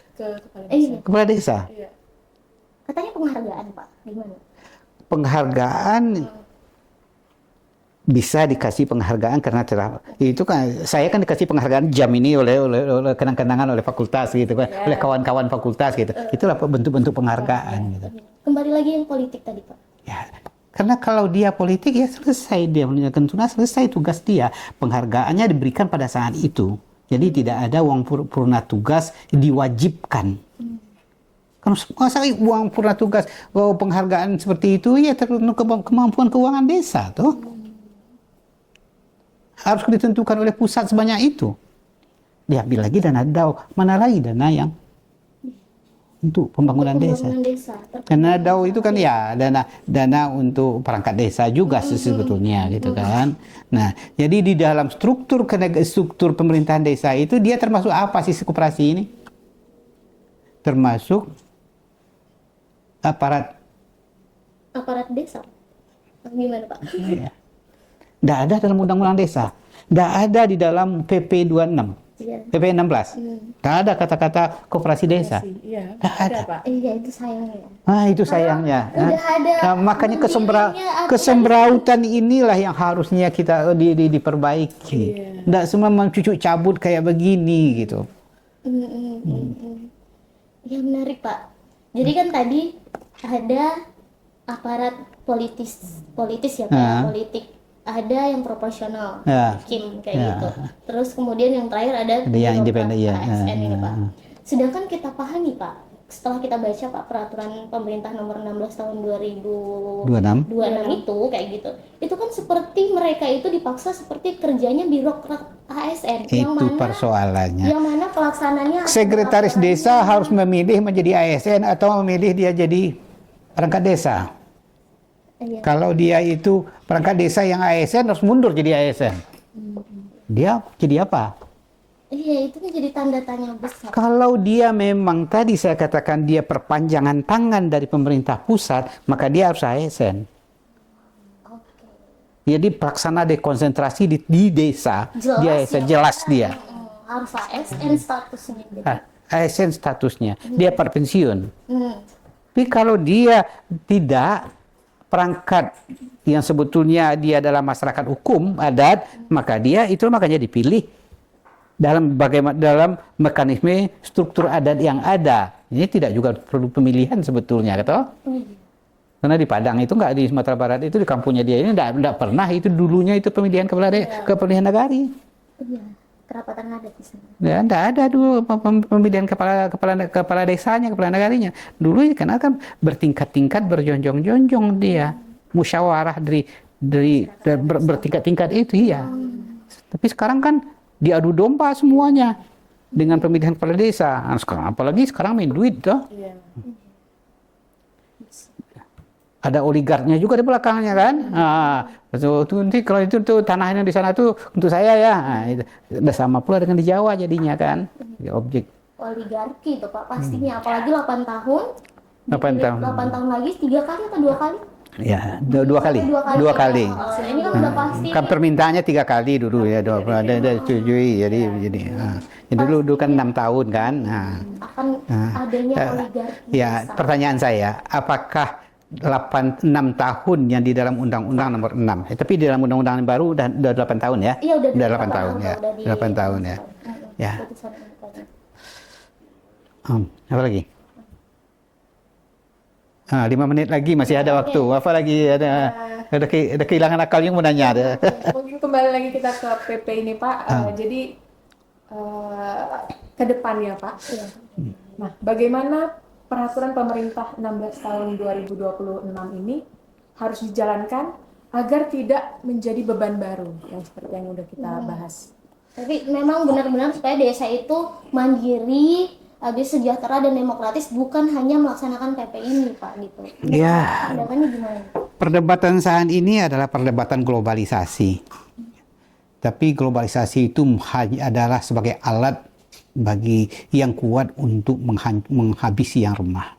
kepala desa. Iya. Katanya penghargaan Pak. Gimana? Penghargaan bisa dikasih penghargaan karena telah itu kan saya kan dikasih penghargaan jam ini oleh kenang-kenangan oleh fakultas gitu kan, oleh kawan-kawan fakultas gitu. Itulah bentuk-bentuk penghargaan gitu. Kembali lagi yang politik tadi Pak. Ya, karena kalau dia politik ya selesai dia menunjukkan tunas, selesai tugas dia. Penghargaannya diberikan pada saat itu. Jadi tidak ada uang purna tugas diwajibkan. Kalau masa uang purna tugas, penghargaan seperti itu ya tergantung kemampuan keuangan desa tuh. Harus ditentukan oleh pusat sebanyak itu. Diambil lagi dana DAO, mana lagi dana yang untuk pembangunan desa. Karena DAO itu kan ya dana untuk perangkat desa juga sebetulnya gitu kan. Nah, jadi di dalam struktur pemerintahan desa itu dia termasuk apa sih koperasi ini? Termasuk aparat desa. Gimana Pak? Iya. Tidak ada dalam undang-undang desa. Tidak ada di dalam PP 26. PP 16. Tidak ada kata-kata koperasi desa. Iya, Tidak ada. Pak. Iya itu sayangnya. Nah, itu sayangnya. Udah ada. Nah, makanya kesembrautan inilah yang harusnya kita diperbaiki. Tidak semua mencucuk cabut kayak begini gitu. Ya menarik Pak. Jadi kan tadi ada aparat politis ya Pak, politik. Ada yang proporsional, hakim kayak gitu. Terus kemudian yang terakhir ada yang independen ya. ASN ini Pak. Sedangkan kita pahami Pak, setelah kita baca Pak peraturan pemerintah nomor 16 tahun 2026 itu kayak gitu. Itu kan seperti mereka itu dipaksa seperti kerjanya birokrat ASN. Itu yang mana, persoalannya. Yang mana pelaksananya Sekretaris desa harus memilih menjadi ASN atau memilih dia jadi perangkat desa. Iya. Kalau dia itu perangkat desa yang ASN harus mundur jadi ASN. Dia jadi apa? Iya, itu kan jadi tanda tanya besar. Kalau dia memang tadi saya katakan dia perpanjangan tangan dari pemerintah pusat, maka dia harus ASN. Jadi pelaksana dekonsentrasi di desa, Jelas dia ASN, ya, jelas Pak. dia. Harus ASN statusnya. ASN statusnya, dia pensiun. Tapi kalau dia tidak perangkat yang sebetulnya dia adalah masyarakat hukum adat, maka dia itu makanya dipilih dalam mekanisme struktur adat yang ada. Ini tidak juga perlu pemilihan sebetulnya, gitu. Karena di Padang itu nggak, di Sumatera Barat itu di kampungnya dia ini nggak pernah itu dulunya itu pemilihan kepemilihan negari. Iya, kerapatan adat di sana. Ya, nggak ada dulu pemilihan kepala desanya, kepala negarinya. Dulu karena kan bertingkat-tingkat, berjonjong-jonjong dia. Musyawarah bertingkat-tingkat itu, iya. Tapi sekarang kan diadu domba semuanya dengan pemilihan kepala desa. Nah, apalagi sekarang main duit, toh. Ada oligarknya juga di belakangnya kan. Nanti kalau itu tuh tanahnya di sana tuh untuk saya ya. Nah, itu udah sama pula dengan di Jawa jadinya kan. Ya, objek Oligarki itu Pak pastinya, apalagi 8 tahun. 8 tahun. 8 tahun lagi 3 kali atau 2 kali? Ya, dua kali. Ini kan udah pasti. Kan permintaannya 3 kali dulu ya, ada setujui. Jadi dulu kan 6 tahun kan. Akan adanya oligarki. Ya, besar. pertanyaan saya, apakah 6 tahun yang di dalam Undang-Undang nomor 6. Tapi di dalam Undang-Undang yang baru udah 8 tahun ya? Iya, udah 8 tahun ya. 8 tahun ya. Ya. Apa lagi? 5 menit lagi masih ada waktu. Apa lagi ada kehilangan akal yang mau nanya ada. Mungkin kembali lagi kita ke PP ini Pak. Jadi ke depannya Pak. Nah, bagaimana peraturan pemerintah 16 tahun 2026 ini harus dijalankan agar tidak menjadi beban baru yang seperti yang udah kita bahas. Tapi memang benar-benar supaya desa itu mandiri, habis sejahtera dan demokratis, bukan hanya melaksanakan PP ini Pak gitu. Ya. Pandangannya gimana? Perdebatan saat ini adalah perdebatan globalisasi. Tapi globalisasi itu adalah sebagai alat bagi yang kuat untuk menghabisi yang lemah.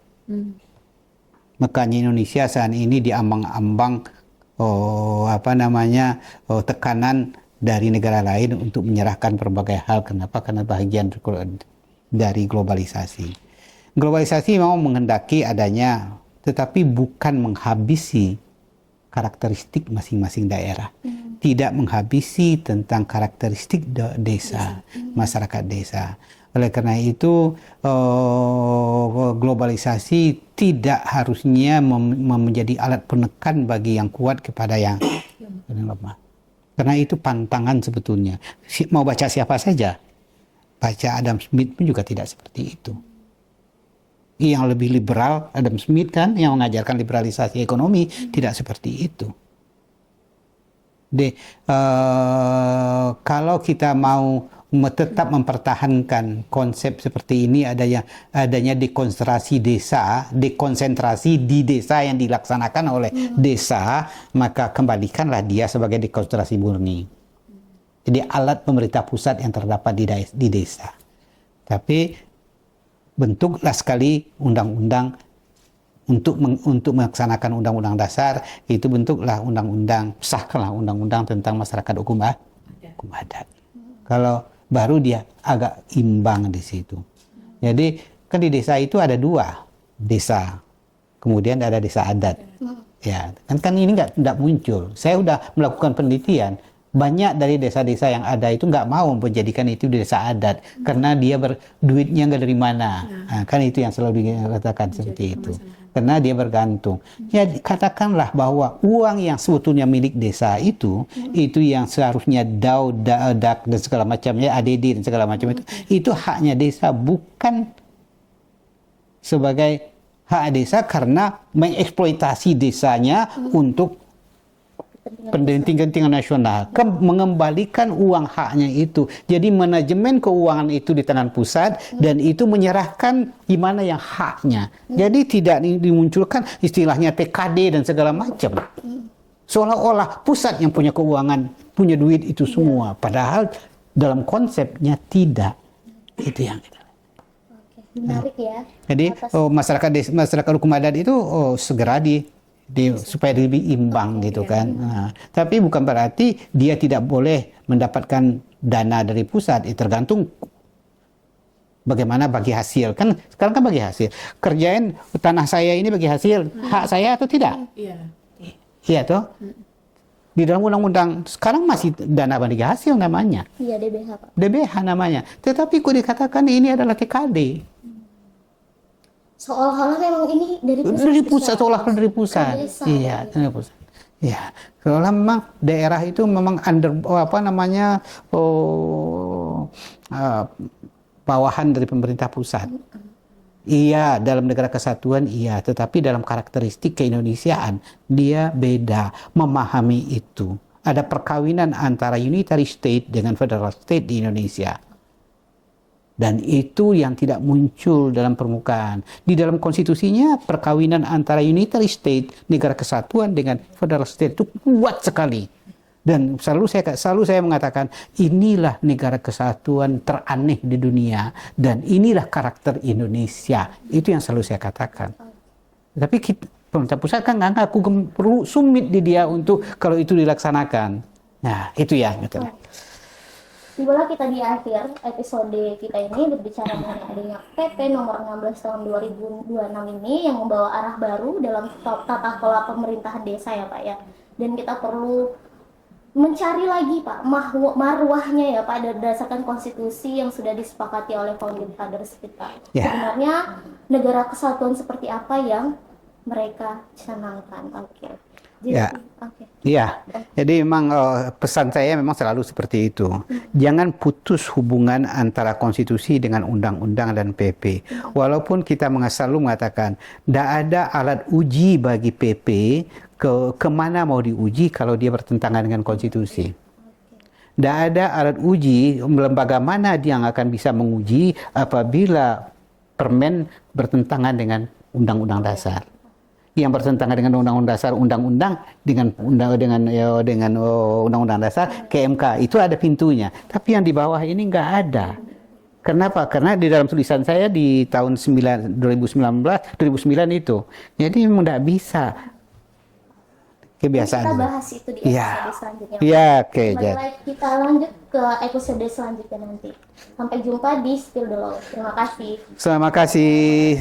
Makanya Indonesia saat ini diambang-ambang tekanan dari negara lain untuk menyerahkan berbagai hal. Kenapa? Karena bagian dari globalisasi. Globalisasi memang menghendaki adanya, tetapi bukan menghabisi karakteristik masing-masing daerah. Tidak menghabisi tentang karakteristik desa, masyarakat desa. Oleh karena itu, globalisasi tidak harusnya menjadi alat penekan bagi yang kuat kepada yang lemah. Karena itu pantangan sebetulnya. Mau baca siapa saja, baca Adam Smith pun juga tidak seperti itu. Yang lebih liberal, Adam Smith kan, yang mengajarkan liberalisasi ekonomi, tidak seperti itu. Kalau kita mau tetap mempertahankan konsep seperti ini, adanya dekonsentrasi di desa yang dilaksanakan oleh desa, maka kembalikanlah dia sebagai dekonsentrasi murni. Jadi alat pemerintah pusat yang terdapat di desa. Tapi bentuklah sekali undang-undang untuk melaksanakan undang-undang dasar, itu bentuklah undang-undang, sahkanlah undang-undang tentang masyarakat hukum adat. Kalau baru dia agak imbang di situ. Jadi kan di desa itu ada 2 desa, kemudian ada desa adat. Ya, kan ini nggak muncul. Saya sudah melakukan penelitian. Banyak dari desa-desa yang ada itu nggak mau menjadikan itu desa adat karena dia duitnya nggak dari mana. Nah, kan itu yang selalu dikatakan seperti itu. Karena dia bergantung. Ya katakanlah bahwa uang yang sebetulnya milik desa itu yang seharusnya dak dan segala macamnya, ADD dan segala macam itu haknya desa, bukan sebagai hak desa karena mengeksploitasi desanya untuk pentingkan nasional, mengembalikan uang haknya itu. Jadi manajemen keuangan itu di tangan pusat dan itu menyerahkan di mana yang haknya. Jadi tidak dimunculkan istilahnya TKD dan segala macam. Seolah-olah pusat yang punya keuangan, punya duit itu semua. Padahal dalam konsepnya tidak. Itu yang kita. Menarik ya. Jadi masyarakat hukum adat itu segera supaya lebih imbang gitu kan. Nah, tapi bukan berarti dia tidak boleh mendapatkan dana dari pusat. Tergantung bagaimana bagi hasil. Kan sekarang kan bagi hasil. Kerjain tanah saya ini bagi hasil hak saya atau tidak? Iya toh. Di dalam undang-undang sekarang masih dana bagi hasil namanya. Iya, DBH Pak. DBH namanya. Tetapi kok dikatakan ini adalah TKD. Seolah-olah memang ini dari pusat. Seolah-olah dari pusat. Iya, dari pusat. Ya, seolah memang daerah itu memang bawahan dari pemerintah pusat. Iya, dalam negara kesatuan iya, tetapi dalam karakteristik keindonesiaan dia beda, memahami itu. Ada perkawinan antara unitary state dengan federal state di Indonesia. Dan itu yang tidak muncul dalam permukaan. Di dalam konstitusinya, perkawinan antara unitary state, negara kesatuan dengan federal state itu kuat sekali. Dan selalu saya mengatakan, inilah negara kesatuan teraneh di dunia. Dan inilah karakter Indonesia. Itu yang selalu saya katakan. Tapi pemerintah pusat kan nggak ngaku, perlu sumit di dia untuk kalau itu dilaksanakan. Nah, itu ya. Gitu. Tibalah kita di akhir episode kita ini berbicara mengenai adanya PP nomor 16 tahun 2026 ini yang membawa arah baru dalam tata kelola pemerintahan desa ya Pak ya. Dan kita perlu mencari lagi Pak marwahnya ya Pak berdasarkan konstitusi yang sudah disepakati oleh founding fathers kita. Sebenarnya negara kesatuan seperti apa yang mereka canangkan. Oke. Jadi memang pesan saya memang selalu seperti itu. Jangan putus hubungan antara konstitusi dengan undang-undang dan PP. Walaupun kita selalu mengatakan tidak ada alat uji bagi PP kemana mau diuji kalau dia bertentangan dengan konstitusi. Tidak ada alat uji lembaga mana dia yang akan bisa menguji apabila permen bertentangan dengan undang-undang dasar. Yang bertentangan dengan undang-undang dasar, undang-undang dengan undang-undang dasar ke MK itu ada pintunya. Tapi yang di bawah ini nggak ada. Kenapa? Karena di dalam tulisan saya di tahun 2009 itu, jadi memang nggak bisa. Kebiasaan. Kita bahas itu di episode selanjutnya. Iya, oke. Kita lanjut ke episode selanjutnya nanti. Sampai jumpa di Spill the Law. Terima kasih. Terima kasih.